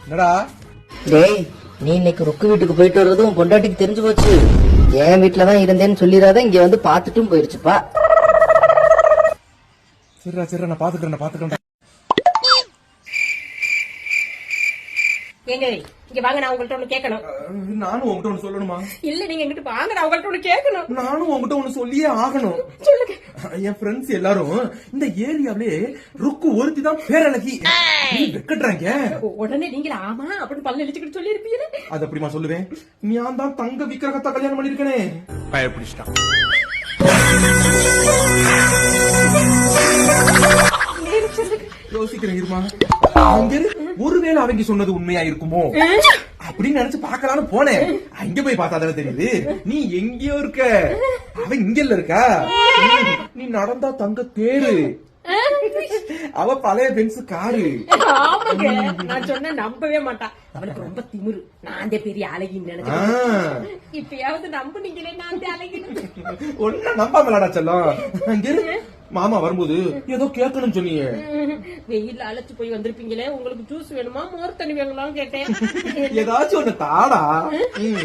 என்னடா டேய், நீ இன்னைக்கு ருக்கு வீட்டுக்கு போயிட்டு வர்றதும் பொண்டாட்டிக்கு தெரிஞ்சு போச்சு. என் வீட்டுலதான் இருந்தேன்னு சொல்லிடாத, இங்க வந்து பாத்துட்டும் போயிருச்சுப்பா. சரிடா நான் பாத்துக்கிறேன். ஏங்க இங்க வாங்க, நான் உங்கள்ட்ட ஒண்ணு கேட்கணும். நானும் உங்ககிட்ட ஒண்ணு சொல்லணுமா? இல்ல நீங்க எங்கிட்ட வாங்க, நான் உங்கள்ட்ட ஒண்ணு கேட்கணும். நானும் உங்ககிட்ட ஒண்ணு சொல்லியே ஆகணும். சொல்லுங்க. என் ஃப்ரெண்ட்ஸ் எல்லாரும் இந்த ஏரியாவிலே ருக்கு ஒருத்தி தான் பேரழகி வெக்கட்டுறாங்க. உடனே நீங்க ஆமா அப்படின்னு பல்ல இழிச்சுக்கிட்டு சொல்லி இருப்பீங்க. அது அப்படிமா சொல்லுவேன்? நான் தான் தங்க விக்கிரகத்தை கல்யாணம் பண்ணிருக்கேனே. பயப்பிடிச்சிட்டான். யோசிக்கிறேன் இருமா. ஒருவேளை அவங்க சொன்னது உண்மையா இருக்குமோ அப்படின்னு நினைச்சு பாக்கலான்னு போனேன். அங்க போய் பார்த்தாதானே தெரியுது நீ எங்கேயோ இருக்க, அவன் இங்கல்ல இருக்கா. நீ நடந்தா தங்க தேரு, அவ பழைய பென்ஸ் காரு. ஆமாங்க, நான் சொன்ன நம்பவே மாட்டான். அவனுக்கு ரொம்ப திமிரு. நான் பெரிய அழகின்னு நினைச்சேன். இப்பயாவது நம்புனீங்களே, நான் அழகின்னு. ஒன்ன நம்பாமலாடா செல்லம். அங்க மாமா வரும்போது ஏதோ கேட்கணும்னு சொன்னீங்க. வெயில்ல அழைச்சு போய் வந்திருப்பீங்களே, உங்களுக்கு ஜூஸ் வேணுமா மோர் தண்ணி வேணுமான்னு கேட்டேன். ஏதாச்சும் ஒண்ணு தாடா. ஐயோ.